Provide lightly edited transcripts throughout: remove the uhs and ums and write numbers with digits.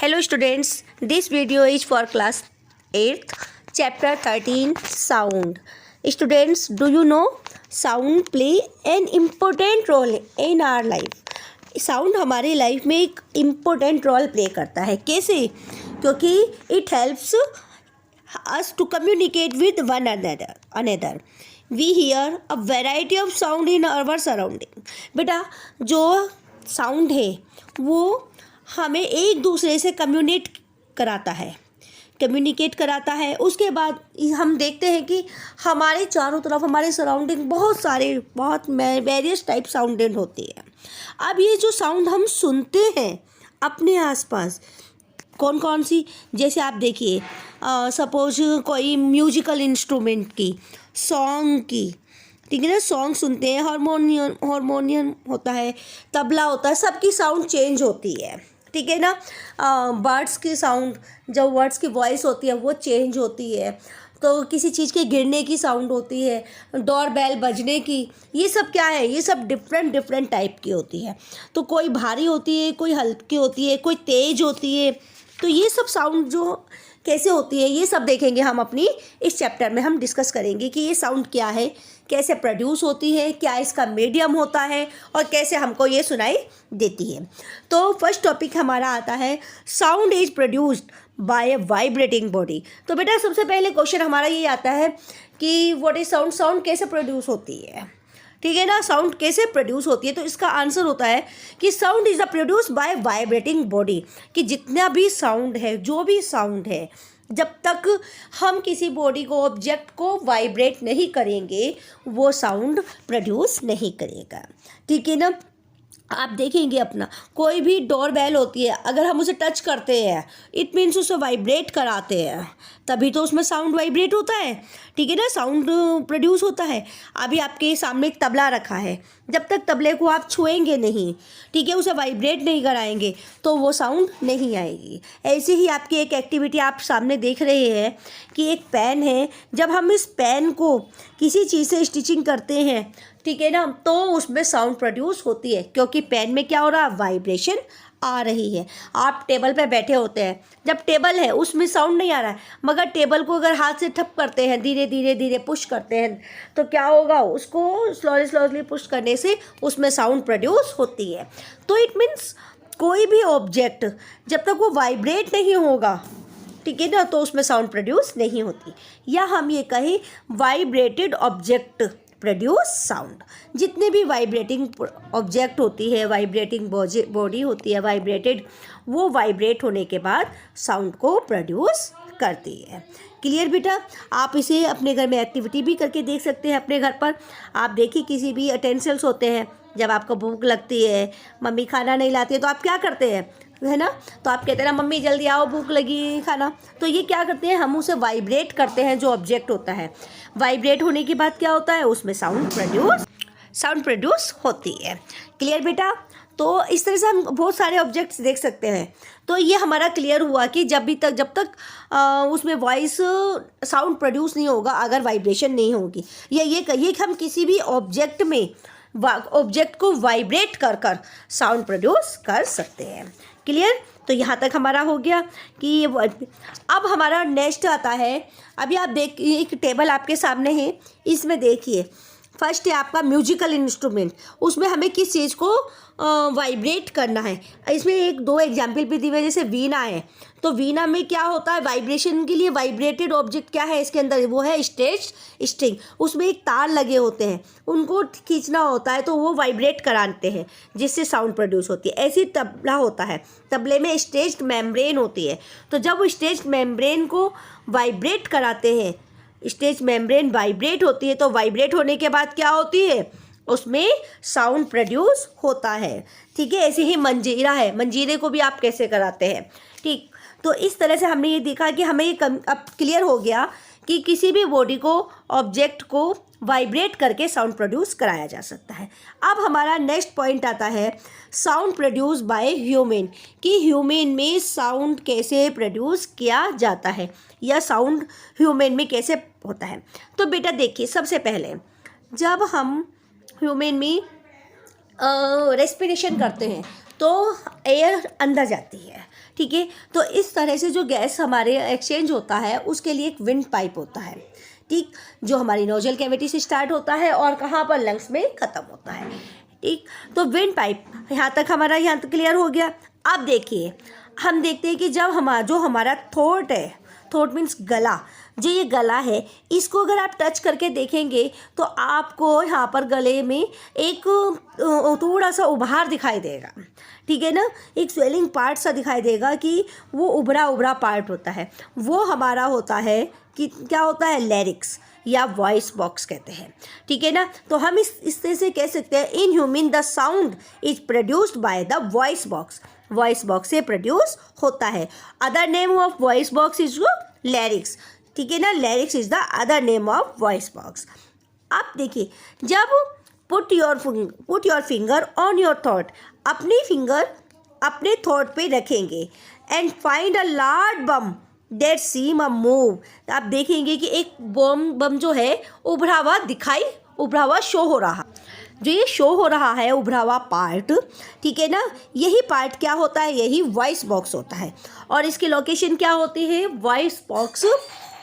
Hello students, this video is for class 8th, chapter 13, sound. Students, do you know sound play an important role in our life? Sound हमारी life में एक important role play करता है. कैसे? क्योंकि it helps us to communicate with one another. We hear a variety of sound in our surrounding. बेटा जो sound है वो हमें एक दूसरे से कम्युनिकेट कराता है. उसके बाद हम देखते हैं कि हमारे चारों तरफ हमारे सराउंडिंग बहुत वेरियस टाइप साउंडेड होती है. अब ये जो साउंड हम सुनते हैं अपने आसपास कौन कौन सी, जैसे आप देखिए सपोज कोई म्यूजिकल इंस्ट्रूमेंट की, सॉन्ग की, ठीक है ना, सॉन्ग सुनते हैं, हारमोनियम होता है, तबला होता है, सबकी साउंड चेंज होती है, ठीक है ना. बर्ड्स की साउंड, जब वर्ड्स की वॉइस होती है वो चेंज होती है. तो किसी चीज़ के गिरने की साउंड होती है, डोर बेल बजने की, ये सब क्या है, ये सब डिफरेंट टाइप की होती है. तो कोई भारी होती है, कोई हल्की होती है, कोई तेज होती है. तो ये सब साउंड जो कैसे होती है ये सब देखेंगे हम अपनी इस चैप्टर में. हम डिस्कस करेंगे कि ये साउंड क्या है, कैसे प्रोड्यूस होती है, क्या इसका मीडियम होता है और कैसे हमको ये सुनाई देती है. तो फर्स्ट टॉपिक हमारा आता है sound is produced bye A vibrating body. तो बेटा सबसे पहले क्वेश्चन हमारा ये आता है कि व्हाट इज साउंड, साउंड कैसे प्रोड्यूस होती है, ठीक है ना. साउंड कैसे प्रोड्यूस होती है, तो इसका आंसर होता है कि sound is produce by vibrating body. कि जितना भी साउंड है, जो भी साउंड है, जब तक हम किसी बॉडी को, ऑब्जेक्ट को वाइब्रेट नहीं करेंगे वो साउंड प्रोड्यूस नहीं करेगा, ठीक है ना. आप देखेंगे अपना कोई भी डोर बेल होती है, अगर हम उसे टच करते हैं इट मीन्स उसे वाइब्रेट कराते हैं, तभी तो उसमें साउंड वाइब्रेट होता है, ठीक है ना, साउंड प्रोड्यूस होता है. अभी आपके सामने एक तबला रखा है, जब तक तबले को आप छुएंगे नहीं, ठीक है, उसे वाइब्रेट नहीं कराएंगे तो वो साउंड नहीं आएगी. ऐसे ही आपकी एक एक्टिविटी आप सामने देख रहे हैं कि एक पेन है, जब हम इस पेन को किसी चीज़ से स्टिचिंग करते हैं, ठीक है ना, तो उसमें साउंड प्रोड्यूस होती है क्योंकि पेन में क्या हो रहा है, वाइब्रेशन आ रही है. आप टेबल पे बैठे होते हैं, जब टेबल है उसमें साउंड नहीं आ रहा है, मगर टेबल को अगर हाथ से ठप करते हैं, धीरे पुश करते हैं, तो क्या होगा, उसको स्लोली पुश करने से उसमें साउंड प्रोड्यूस होती है. तो इट मीन्स कोई भी ऑब्जेक्ट जब तक वो वाइब्रेट नहीं होगा, ठीक है ना, तो उसमें साउंड प्रोड्यूस नहीं होती. या हम ये कहें वाइब्रेटेड ऑब्जेक्ट प्रोड्यूस साउंड. जितने भी वाइब्रेटिंग ऑब्जेक्ट होती है, वाइब्रेटिंग बॉडी होती है वाइब्रेटेड, वो वाइब्रेट होने के बाद साउंड को प्रोड्यूस करती है. क्लियर बेटा. आप इसे अपने घर में एक्टिविटी भी करके देख सकते हैं. अपने घर पर आप देखिए किसी भी यूटेंसिल्स होते हैं, जब आपको भूख लगती है, मम्मी खाना नहीं लाती है, तो आप क्या करते हैं, है ना, तो आप कहते हैं ना मम्मी जल्दी आओ भूख लगी खाना. तो ये क्या करते हैं, हम उसे वाइब्रेट करते हैं. जो ऑब्जेक्ट होता है वाइब्रेट होने के बाद क्या होता है, उसमें साउंड प्रोड्यूस होती है. क्लियर बेटा. तो इस तरह से हम बहुत सारे ऑब्जेक्ट्स देख सकते हैं. तो ये हमारा क्लियर हुआ कि जब तक उसमें वॉइस साउंड प्रोड्यूस नहीं होगा, अगर वाइब्रेशन नहीं होगी, या ये कहिए कि हम किसी भी ऑब्जेक्ट को वाइब्रेट कर साउंड प्रोड्यूस कर सकते हैं. क्लियर. तो यहाँ तक हमारा हो गया कि अब हमारा नेक्स्ट आता है. अभी आप देखिए एक टेबल आपके सामने है, इसमें देखिए फर्स्ट है आपका म्यूजिकल इंस्ट्रूमेंट. उसमें हमें किस चीज़ को वाइब्रेट करना है. इसमें दो एग्जाम्पल भी दिए हुए, जैसे वीणा है, तो वीणा में क्या होता है, वाइब्रेशन के लिए वाइब्रेटेड ऑब्जेक्ट क्या है इसके अंदर, वो है स्ट्रिंग. उसमें एक तार लगे होते हैं, उनको खींचना होता है तो वो वाइब्रेट कराते हैं जिससे साउंड प्रोड्यूस होती है. ऐसे तबला होता है, तबले में स्ट्रेच्ड मेम्ब्रेन होती है, तो जब वो स्ट्रेच्ड मेम्ब्रेन को वाइब्रेट कराते हैं, स्ट्रेच्ड मेम्ब्रेन वाइब्रेट होती है, तो वाइब्रेट होने के बाद क्या होती है, उसमें साउंड प्रोड्यूस होता है. ठीक है. ऐसे ही मंजीरा है, मंजीरे को भी आप कैसे कराते हैं, ठीक. तो इस तरह से हमने ये देखा कि हमें ये अब क्लियर हो गया कि किसी भी बॉडी को, ऑब्जेक्ट को वाइब्रेट करके साउंड प्रोड्यूस कराया जा सकता है. अब हमारा नेक्स्ट पॉइंट आता है साउंड प्रोड्यूस बाय ह्यूमन. कि ह्यूमन में साउंड कैसे प्रोड्यूस किया जाता है, या साउंड ह्यूमन में कैसे होता है. तो बेटा देखिए, सबसे पहले जब हम ह्यूमन में रेस्पिरेशन करते हैं तो एयर अंदर जाती है, ठीक है। तो इस तरह से जो गैस हमारे एक्सचेंज होता है उसके लिए एक विंड पाइप होता है, ठीक, जो हमारी नोजल कैविटी से स्टार्ट होता है और कहाँ पर, लंग्स में ख़त्म होता है, ठीक। तो विंड पाइप यहाँ तक हमारा यहाँ तक क्लियर हो गया। अब देखिए हम देखते हैं कि जब जो हमारा थ्रोट है, थ्रोट मीन्स गला, जो ये गला है इसको अगर आप टच करके देखेंगे तो आपको यहाँ पर गले में एक थोड़ा सा उभार दिखाई देगा, ठीक है ना, एक स्वेलिंग पार्ट सा दिखाई देगा कि वो उभरा उभरा पार्ट होता है, वो हमारा होता है कि क्या होता है, लैरिक्स या वॉइस बॉक्स कहते हैं, ठीक है ना। तो हम इस तरह से कह सकते हैं in human the sound is produced by the voice box, voice box से प्रोड्यूस होता है। Other name of voice box is larynx, ठीक है ना, larynx is the other name of voice box. अब देखिए जब put your finger on your थॉट, अपनी फिंगर अपने थॉट पे रखेंगे and find a large bump that seem a move, आप देखेंगे कि एक बम जो है उभरा हुआ शो हो रहा, जो ये शो हो रहा है उभरा हुआ पार्ट, ठीक है ना, यही पार्ट क्या होता है, यही वॉइस बॉक्स होता है। और इसकी लोकेशन क्या होती है, voice box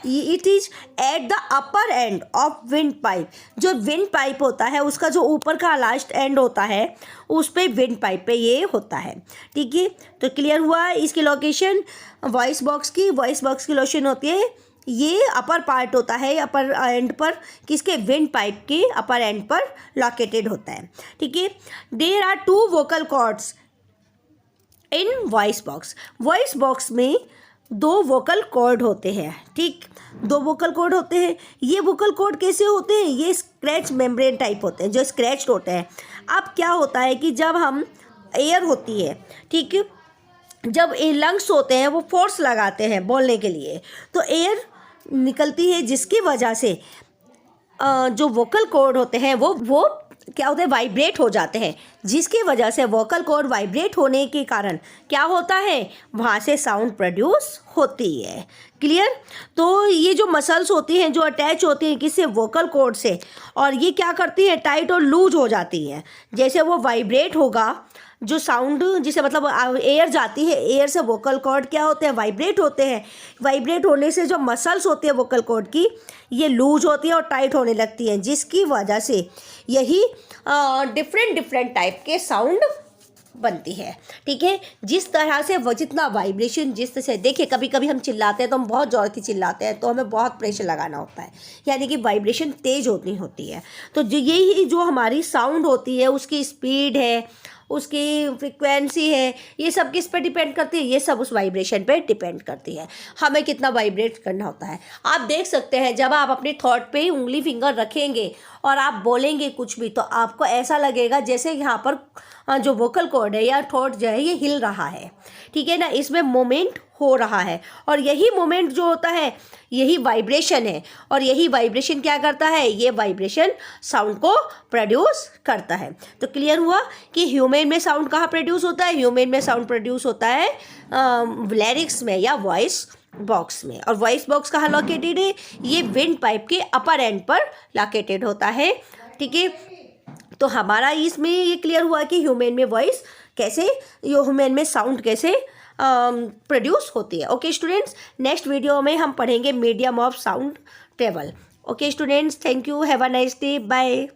it is at the upper end of wind pipe, जो विंड पाइप होता है उसका जो ऊपर का लास्ट एंड होता है उस पे विंड पाइप पे ये होता है, ठीक है। तो क्लियर हुआ इसकी लोकेशन, वॉइस बॉक्स की लोकेशन होती है, ये अपर पार्ट होता है, अपर एंड पर, किसके, विंड पाइप के अपर एंड पर लोकेटेड होता है, ठीक है। There are 2 vocal cords in voice box में 2 वोकल कॉर्ड होते हैं, ठीक, 2 वोकल कॉर्ड होते हैं। ये वोकल कॉर्ड कैसे होते हैं, ये स्क्रैच मेम्ब्रेन टाइप होते हैं, जो स्क्रैच्ड होते हैं। अब क्या होता है कि जब हम एयर होती है, ठीक है, जब ये लंग्स होते हैं वो फोर्स लगाते हैं बोलने के लिए, तो एयर निकलती है जिसकी वजह से जो वोकल कॉर्ड होते हैं वो क्या होते हैं, वाइब्रेट हो जाते हैं, जिसकी वजह से वोकल कॉर्ड वाइब्रेट होने के कारण क्या होता है, वहाँ से साउंड प्रोड्यूस होती है। क्लियर। तो ये जो मसल्स होती हैं जो अटैच होती हैं किससे, वोकल कॉर्ड से, और ये क्या करती हैं, टाइट और लूज हो जाती हैं। जैसे वो वाइब्रेट होगा जो साउंड, जिसे मतलब एयर जाती है, एयर से वोकल कॉर्ड क्या होते हैं, वाइब्रेट होते हैं। वाइब्रेट होने से जो मसल्स होती है वोकल कॉर्ड की, ये लूज होती है और टाइट होने लगती हैं, जिसकी वजह से यही डिफरेंट टाइप के साउंड बनती है, ठीक है। जिस तरह से वो जितना वाइब्रेशन, जिस तरह से देखिए कभी कभी हम चिल्लाते हैं तो हम बहुत ज़ोर की चिल्लाते हैं, तो हमें बहुत प्रेशर लगाना होता है, यानी कि वाइब्रेशन तेज होती है। तो जो यही जो हमारी साउंड होती है उसकी स्पीड है, उसकी फ्रिक्वेंसी है, ये सब किस पे डिपेंड करती है, ये सब उस वाइब्रेशन पे डिपेंड करती है, हमें कितना वाइब्रेट करना होता है। आप देख सकते हैं जब आप अपने थॉट पे उंगली फिंगर रखेंगे और आप बोलेंगे कुछ भी, तो आपको ऐसा लगेगा जैसे यहाँ पर जो वोकल कॉर्ड है या थॉट जो है ये हिल रहा है, ठीक है ना, इसमें मोमेंट हो रहा है, और यही मोमेंट जो होता है यही वाइब्रेशन है, और यही वाइब्रेशन क्या करता है, ये वाइब्रेशन साउंड को प्रोड्यूस करता है। तो क्लियर हुआ कि ह्यूमन में साउंड कहाँ प्रोड्यूस होता है, ह्यूमन में साउंड प्रोड्यूस होता है लैरिक्स में या वॉइस बॉक्स में। और वॉइस बॉक्स कहाँ लोकेटेड है, ये विंड पाइप के अपर एंड पर लोकेटेड होता है, ठीक है। तो हमारा इसमें ये क्लियर हुआ कि ह्यूमन में वॉइस कैसे, ह्यूमन में साउंड कैसे प्रोड्यूस होती है। ओके स्टूडेंट्स, नेक्स्ट वीडियो में हम पढ़ेंगे medium of sound travel. Okay students, thank you, have a nice day, bye.